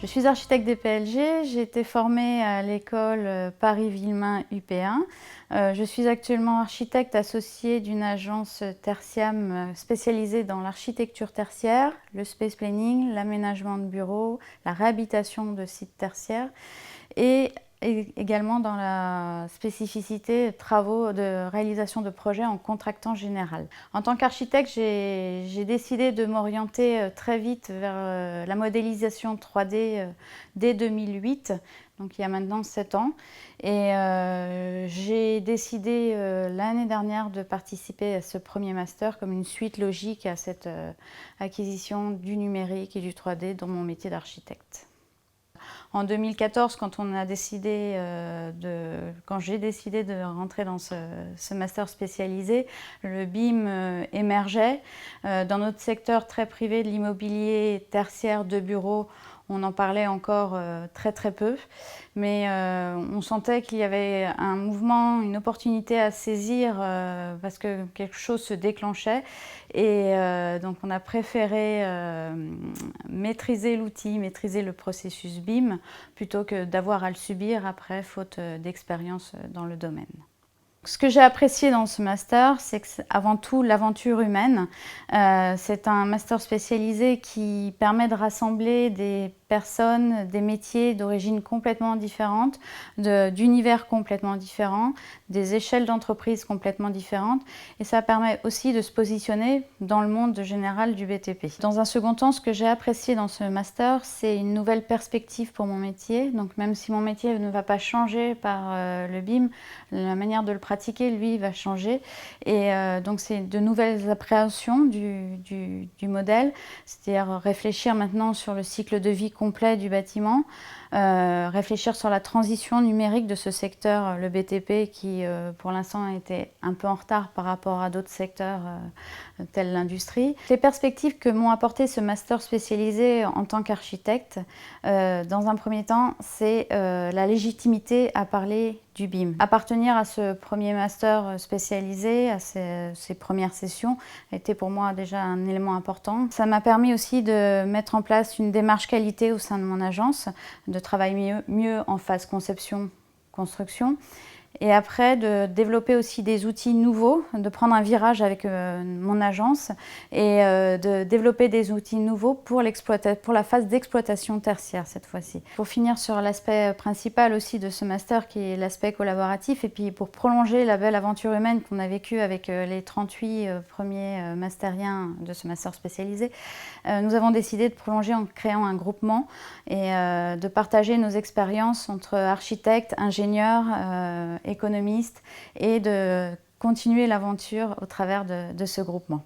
Je suis architecte des PLG, j'ai été formée à l'école Paris-Villemain UP1. Je suis actuellement architecte associée d'une agence Tertiam spécialisée dans l'architecture tertiaire, le space planning, l'aménagement de bureaux, la réhabilitation de sites tertiaires et également dans la spécificité de travaux de réalisation de projets en contractant général. En tant qu'architecte, j'ai décidé de m'orienter très vite vers la modélisation 3D dès 2008, donc il y a maintenant 7 ans. Et j'ai décidé l'année dernière de participer à ce premier master comme une suite logique à cette acquisition du numérique et du 3D dans mon métier d'architecte. En 2014, quand j'ai décidé de rentrer dans ce master spécialisé, le BIM émergeait. Dans notre secteur très privé de l'immobilier tertiaire de bureaux, on en parlait encore très peu, mais on sentait qu'il y avait un mouvement, une opportunité à saisir parce que quelque chose se déclenchait et donc on a préféré maîtriser l'outil, maîtriser le processus BIM plutôt que d'avoir à le subir après faute d'expérience dans le domaine. Ce que j'ai apprécié dans ce master, c'est que c'est avant tout l'aventure humaine. C'est un master spécialisé qui permet de rassembler des personnes, des métiers d'origine complètement différentes, d'univers complètement différents, des échelles d'entreprise complètement différentes. Et ça permet aussi de se positionner dans le monde général du BTP. Dans un second temps, ce que j'ai apprécié dans ce master, c'est une nouvelle perspective pour mon métier. Donc même si mon métier ne va pas changer par le BIM, la manière de le pratiquer, lui, va changer. Et donc c'est de nouvelles appréhensions du modèle, c'est-à-dire réfléchir maintenant sur le cycle de vie complet du bâtiment, réfléchir sur la transition numérique de ce secteur, le BTP, qui pour l'instant a été un peu en retard par rapport à d'autres secteurs tels l'industrie. Les perspectives que m'ont apporté ce master spécialisé en tant qu'architecte, dans un premier temps, c'est la légitimité à parler du BIM. Appartenir à ce premier master spécialisé, à ces premières sessions, était pour moi déjà un élément important. Ça m'a permis aussi de mettre en place une démarche qualité au sein de mon agence, de travailler mieux en phase conception-construction. Et après, de développer aussi des outils nouveaux, de prendre un virage avec mon agence et de développer des outils nouveaux pour la phase d'exploitation tertiaire cette fois-ci. Pour finir sur l'aspect principal aussi de ce master qui est l'aspect collaboratif et puis pour prolonger la belle aventure humaine qu'on a vécue avec les 38 premiers masteriens de ce master spécialisé, nous avons décidé de prolonger en créant un groupement et de partager nos expériences entre architectes, ingénieurs, économistes et de continuer l'aventure au travers de ce groupement.